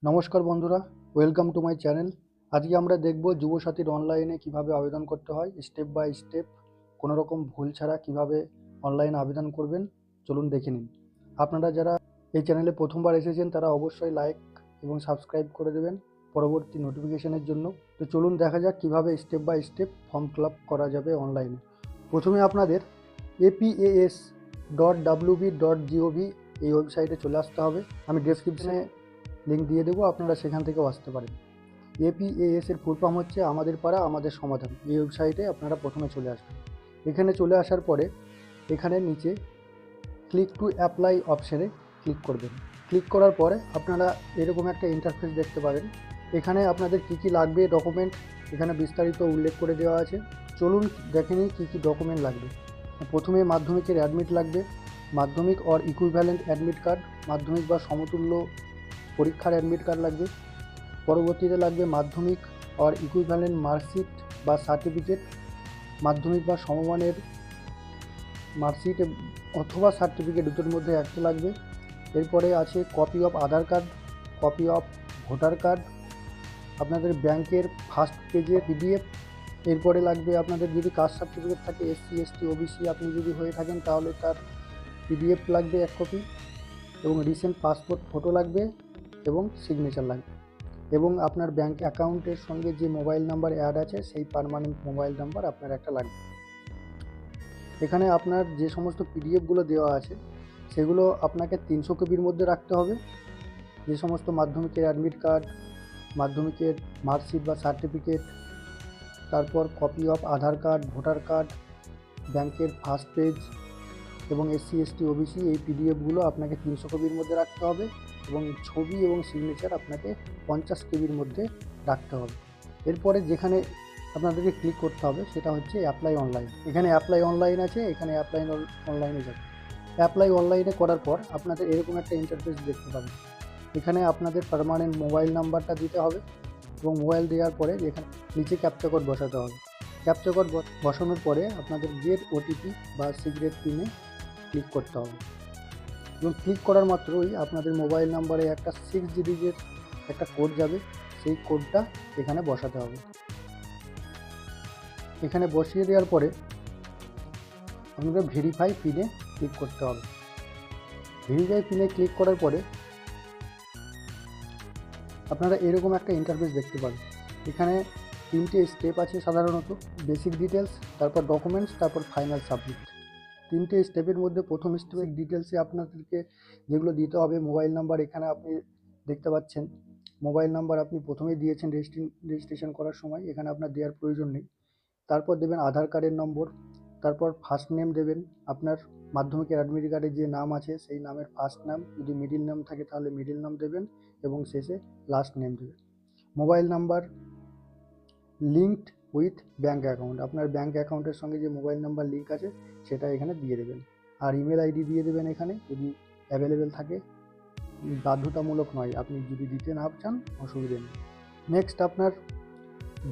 নমস্কার বন্ধুরা, welcome to my channel. আজকে আমরা দেখব যুবসাথীর অনলাইনে কিভাবে আবেদন করতে হয়, স্টেপ বাই স্টেপ, কোনো রকম ভুল ছাড়া কিভাবে অনলাইনে আবেদন করবেন। চলুন দেখে নিন। আপনারা যারা এই চ্যানেলে প্রথমবার এসেছেন তারা অবশ্যই লাইক এবং সাবস্ক্রাইব করে দেবেন পরবর্তী নোটিফিকেশনের জন্য। তো চলুন দেখা যাক কিভাবে step by step form fill up করা যাবে অনলাইনে। প্রথমে আপনাদের apas.wb.gov এই ওয়েবসাইটে চলে আসতে হবে। আমি ডেসক্রিপশনে লিঙ্ক দিয়ে দেবো, আপনারা সেখান থেকেও আসতে পারেন। এপিএএস এর ফুল ফর্ম হচ্ছে আমাদের পাড়া আমাদের সমাধান। এই ওয়েবসাইটে আপনারা প্রথমে চলে আসবেন। এখানে চলে আসার পরে এখানে নিচে ক্লিক টু অ্যাপ্লাই অপশানে ক্লিক করবেন। ক্লিক করার পরে আপনারা এরকম একটা ইন্টারফেস দেখতে পাবেন। এখানে আপনাদের কী কী লাগবে ডকুমেন্ট এখানে বিস্তারিত উল্লেখ করে দেওয়া আছে। চলুন দেখে নিই কী কী ডকুমেন্ট লাগবে। প্রথমে মাধ্যমিকের অ্যাডমিট লাগবে, মাধ্যমিক অর ইকুইভ্যালেন্ট অ্যাডমিট কার্ড, মাধ্যমিক বা সমতুল্য পরীক্ষার অ্যাডমিট কার্ড লাগবে। পরবর্তীতে লাগবে মাধ্যমিক অর ইকুইভ্যালেন্ট মার্কশিট বা সার্টিফিকেট, মাধ্যমিক বা সমমানের মার্কশিট অথবা সার্টিফিকেট দুটোর মধ্যে একটা লাগবে। এরপরে আছে copy of Aadhaar card, copy of voter card, আপনাদের ব্যাংকের ফার্স্ট পেজের পিডিএফ। এরপরে লাগবে আপনাদের যদি কাস্ট সার্টিফিকেট থাকে, এসসি এসটি ওবিসি আপনি যদি হয়ে থাকেন তাহলে তার পিডিএফ লাগবে 1 কপি, এবং রিসেন্ট পাসপোর্ট ফটো লাগবে এবং সিগনেচার লাগবে, এবং আপনার ব্যাংক অ্যাকাউন্টের সঙ্গে যে মোবাইল নাম্বার অ্যাড আছে সেই পার্মানেন্ট মোবাইল নাম্বার আপনার একটা লাগবে। এখানে আপনার যে সমস্ত পিডিএফগুলো দেওয়া আছে সেগুলো আপনাকে 300 কপির মধ্যে রাখতে হবে। যে সমস্ত মাধ্যমিকের অ্যাডমিট কার্ড, মাধ্যমিকের মার্কশিট বা সার্টিফিকেট, তারপর copy of Aadhaar card, voter card, ব্যাংকের ফার্স্ট পেজ এবং এসসি এসটি ওবিসি এই পিডিএফগুলো আপনাকে 300 কপির মধ্যে রাখতে হবে, এবং ছবি এবং সিগনেচার আপনাকে 50 কেবির মধ্যে রাখতে হবে। এরপরে যেখানে আপনাদেরকে ক্লিক করতে হবে সেটা হচ্ছে অ্যাপ্লাই অনলাইন। এখানে অ্যাপ্লাই অনলাইন আছে, এখানে অ্যাপ্লাই অনলাইনে যাবে। অ্যাপ্লাই অনলাইনে করার পর আপনাদের এরকম একটা ইন্টারফেস দেখতে পাবেন। এখানে আপনাদের পার্মানেন্ট মোবাইল নাম্বারটা দিতে হবে, এবং মোবাইল দেওয়ার পরে এখানে নিচে ক্যাপচা কোড বসাতে হবে। ক্যাপচা কোড বসানোর পরে আপনাদের গেট ওটিপি বা সিক্রেট পিনে ক্লিক করতে হবে, এবং ক্লিক করার মাত্রই আপনাদের মোবাইল নাম্বারে একটা 6 ডিজিটের একটা কোড যাবে। সেই কোডটা এখানে বসাতে হবে। এখানে বসিয়ে দেওয়ার পরে আপনাদের ভেরিফাই পিনে ক্লিক করতে হবে। ভেরিফাই পিনে ক্লিক করার পরে আপনারা এরকম একটা ইন্টারফেস দেখতে পাবেন। এখানে 3টে স্টেপ আছে সাধারণত: বেসিক ডিটেলস, তারপর ডকুমেন্টস, তারপর ফাইনাল সাবমিট। 3টে স্টেপের মধ্যে প্রথম স্টেপের ডিটেলসে আপনাদেরকে যেগুলো দিতে হবে, মোবাইল নাম্বার এখানে আপনি দেখতে পাচ্ছেন। মোবাইল নাম্বার আপনি প্রথমেই দিয়েছেন রেজিস্ট্রেশন করার সময়, এখানে আপনার দেওয়ার প্রয়োজন নেই। তারপর দেবেন আধার কার্ডের নম্বর, তারপর ফার্স্ট নেম দেবেন, আপনার মাধ্যমিকের অ্যাডমিট কার্ডে যে নাম আছে সেই নামের ফার্স্ট নাম, যদি মিডিল নাম থাকে তাহলে মিডিল নাম দেবেন, এবং শেষে লাস্ট নেম দেবেন। Mobile number linked with bank account, আপনার ব্যাঙ্ক অ্যাকাউন্টের সঙ্গে যে মোবাইল নাম্বার লিঙ্ক আছে সেটা এখানে দিয়ে দেবেন। আর ইমেল আইডি দিয়ে দেবেন এখানে, যদি অ্যাভেলেবেল থাকে। বাধ্যতামূলক নয়, আপনি যদি দিতে না চান অসুবিধে নেই। নেক্সট আপনার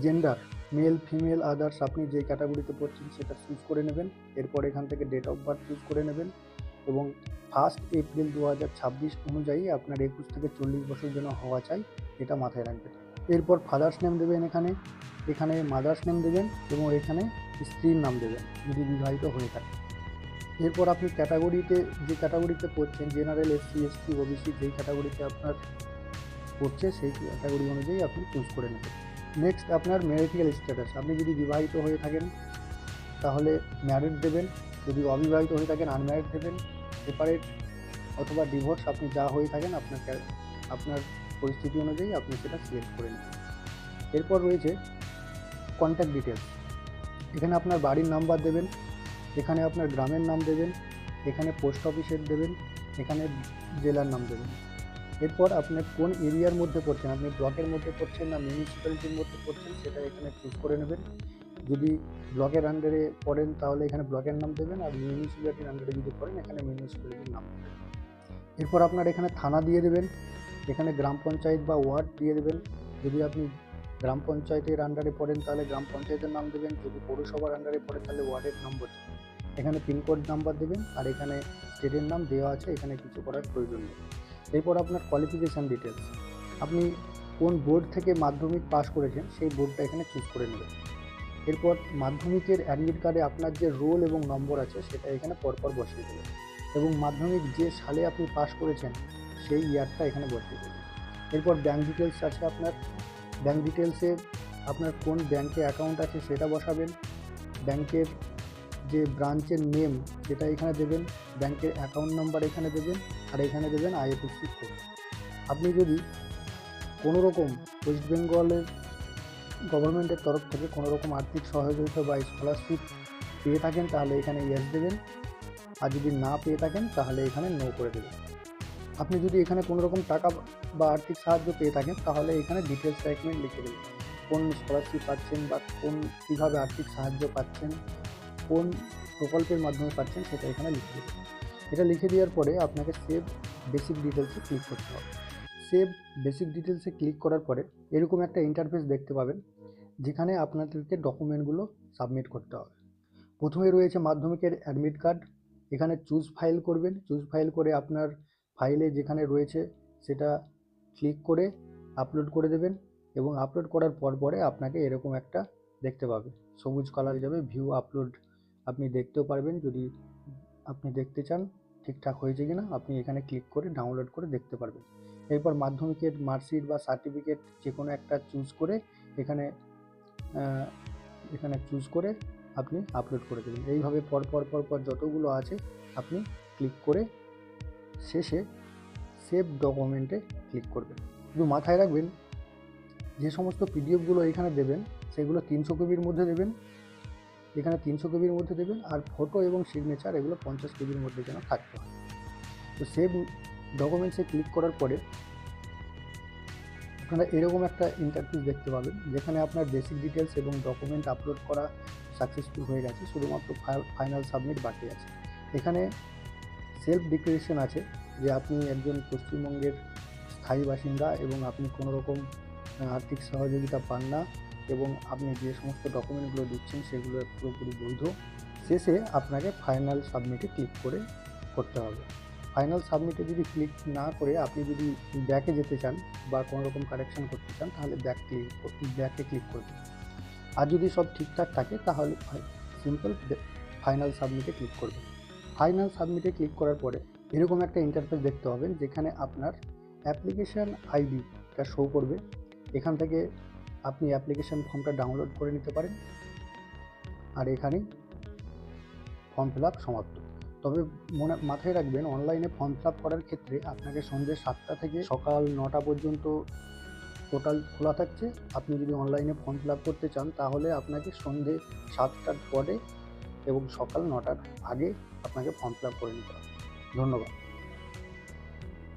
জেন্ডার, মেল ফিমেল আদার্স, আপনি যে ক্যাটাগরিতে পড়ছেন সেটা চুজ করে নেবেন। এরপর এখান থেকে ডেট অফ বার্থ চুজ করে নেবেন, এবং 1 এপ্রিল 2026 অনুযায়ী আপনার 21 থেকে 40 বছর যেন হওয়া চাই এটা মাথায় রাখবেন। এরপর ফাদার্স নেম দেবেন এখানে মাদার্স নেম দেবেন, এবং এখানে স্ত্রীর নাম দেবেন যদি বিবাহিত হয়ে থাকে। এরপর আপনি যে ক্যাটাগরিতে পড়ছেন, জেনারেল, এসসি এসটি ওবিসি, যেই ক্যাটাগরিতে আপনার পড়ছে সেই ক্যাটাগরি অনুযায়ী আপনি চুজ করে নেবেন। নেক্সট আপনার ম্যারিটাল স্ট্যাটাস, আপনি যদি বিবাহিত হয়ে থাকেন তাহলে ম্যারিড দেবেন, যদি অবিবাহিত হয়ে থাকেন আনম্যারিড দেবেন। সেপারেট অথবা ডিভোর্স, আপনি যা হয়ে থাকেন আপনার পরিস্থিতি অনুযায়ী আপনি সেটা সিলেক্ট করে নেবেন। এরপর রয়েছে কন্ট্যাক্ট ডিটেলস, এখানে আপনার বাড়ির নাম্বার দেবেন, এখানে আপনার গ্রামের নাম দেবেন, এখানে পোস্ট অফিসের দেবেন, এখানে জেলার নাম দেবেন। এরপর আপনি কোন এরিয়ার মধ্যে পড়ছেন, আপনি ব্লকের মধ্যে পড়ছেন না মিউনিসিপ্যালিটির মধ্যে পড়ছেন সেটা এখানে চুজ করে নেবেন। যদি ব্লকের আন্ডারে পড়েন তাহলে এখানে ব্লকের নাম দেবেন, আর মিউনিসিপ্যালিটির আন্ডারে যদি পড়েন এখানে মিউনিসিপ্যালিটির নাম দেবেন। এরপর আপনার এখানে থানা দিয়ে দেবেন, এখানে গ্রাম পঞ্চায়েত বা ওয়ার্ড দিয়ে দেবেন। যদি আপনি গ্রাম পঞ্চায়েতের আন্ডারে পড়েন তাহলে গ্রাম পঞ্চায়েতের নাম দেবেন, যদি পৌরসভার আন্ডারে পড়েন তাহলে ওয়ার্ডের নম্বর দেবেন। এখানে পিনকোড নাম্বার দেবেন, আর এখানে স্টেটের নাম দেওয়া আছে, এখানে কিছু করার প্রয়োজন নেই। এরপর আপনার কোয়ালিফিকেশান ডিটেলস, আপনি কোন বোর্ড থেকে মাধ্যমিক পাস করেছেন সেই বোর্ডটা এখানে চুজ করে নেবেন। এরপর মাধ্যমিকের অ্যাডমিট কার্ডে আপনার যে রোল এবং নম্বর আছে সেটা এখানে পরপর বসিয়ে দেবেন এবং মাধ্যমিক যে সালে আপনি পাস করেছেন সেই ইয়ারটা এখানে বসিয়ে দেবেন। এরপর ব্যাঙ্ক ডিটেলস আছে আপনার, ব্যাঙ্ক ডিটেলসে আপনার কোন ব্যাঙ্কে অ্যাকাউন্ট আছে সেটা বসাবেন, ব্যাংকের যে ব্রাঞ্চের নেম সেটা এখানে দেবেন, ব্যাংকের অ্যাকাউন্ট নাম্বার এখানে দেবেন, আর এখানে দেবেন আইএফএসসি কোড। আপনি যদি কোনো রকম ওয়েস্ট বেঙ্গলের গভর্নমেন্টের তরফ থেকে কোনো রকম আর্থিক সহযোগিতা বা স্কলারশিপ পেয়ে থাকেন তাহলে এখানে ইয়েস দেবেন, আর যদি না পেয়ে থাকেন তাহলে এখানে নো করে দেবেন। আপনি যদি এখানে কোনো রকম টাকা বা আর্থিক সাহায্য পেয়ে থাকেন তাহলে এখানে ডিটেলস স্টেটমেন্ট লিখে দেবেন, কোন স্কলারশিপ পাচ্ছেন বা কীভাবে আর্থিক সাহায্য পাচ্ছেন, কোন প্রকল্পের মাধ্যমে পাচ্ছেন সেটা এখানে লিখে দেবেন। এটা লিখে দেওয়ার পরে আপনাকে সেভ বেসিক ডিটেলসে ক্লিক করতে হবে। সেভ বেসিক ডিটেলসে ক্লিক করার পরে এরকম একটা ইন্টারফেস দেখতে পাবেন যেখানে আপনাদেরকে ডকুমেন্টগুলো সাবমিট করতে হবে। প্রথমে রয়েছে মাধ্যমিকের অ্যাডমিট কার্ড, এখানে চুজ ফাইল করবেন, চুজ ফাইল করে আপনার ফাইলে যেখানে রয়েছে সেটা ক্লিক করে আপলোড করে দেবেন এবং আপলোড করার পরে আপনাকে এরকম একটা দেখতে পাবে, সবুজ কালার যাবে ভিউ আপলোড। আপনি দেখতেও পারবেন যদি আপনি দেখতে চান ঠিকঠাক হয়েছে কিনা, আপনি এখানে ক্লিক করে ডাউনলোড করে দেখতে পারবেন। এরপর মাধ্যমিকের মার্কশিট বা সার্টিফিকেট যে কোনো একটা চুজ করে এখানে চুজ করে আপনি আপলোড করে দেবেন। এইভাবে পর যতগুলো আছে আপনি ক্লিক করে শেষে সেভ ডকুমেন্টে ক্লিক করবেন। শুধু মাথায় রাখবেন যে সমস্ত পিডিএফগুলো এখানে দেবেন সেগুলো 300 কেবির মধ্যে দেবেন, এখানে 300 কেবির মধ্যে দেবেন, আর ফটো এবং সিগনেচার এগুলো 50 কেবির মধ্যে যেন থাকতে হয়। তো সেভ ডকুমেন্টসে ক্লিক করার পরে আপনারা এরকম একটা ইন্টারফেস দেখতে পাবেন যেখানে আপনার বেসিক ডিটেলস এবং ডকুমেন্ট আপলোড করা সাকসেসফুল হয়ে গেছে, শুধুমাত্র ফাইনাল সাবমিট বাকি আছে। এখানে সেলফ ডিক্লারেশন আছে যে আপনি একজন পশ্চিমবঙ্গের স্থায়ী বাসিন্দা এবং আপনি কোনো রকম আর্থিক সহযোগিতা পান না এবং আপনি যে সমস্ত ডকুমেন্টগুলো দিচ্ছেন সেগুলো পুরোপুরি বৈধ। শেষে আপনাকে ফাইনাল সাবমিটে ক্লিক করতে হবে। ফাইনাল সাবমিটে যদি ক্লিক না করে আপনি যদি ব্যাকে যেতে চান বা কোনো রকম কারেকশন করতে চান তাহলে ব্যাকে ক্লিক করবেন। আর যদি সব ঠিকঠাক থাকে তাহলে সিম্পল ফাইনাল সাবমিটে ক্লিক করবেন। ফাইনাল সাবমিটে ক্লিক করার পরে এরকম একটা ইন্টারফেস দেখতে পাবেন যেখানে আপনার অ্যাপ্লিকেশান আইডিটা শো করবে। এখান থেকে আপনি অ্যাপ্লিকেশান ফর্মটা ডাউনলোড করে নিতে পারেন, আর এখানে ফর্ম ফিল আপ সমাপ্ত। তবে মাথায় রাখবেন অনলাইনে ফর্ম ফিল আপ করার ক্ষেত্রে আপনাকে সন্ধ্যে 7টা থেকে সকাল 9টা পর্যন্ত পোর্টাল খোলা থাকছে। আপনি যদি অনলাইনে ফর্ম ফিল আপ করতে চান তাহলে আপনাকে সন্ধ্যে 7টার পরে এবং সকাল 9টার আগে আপনাকে ফর্ম ফিল আপ করে নিতে হবে। ধন্যবাদ।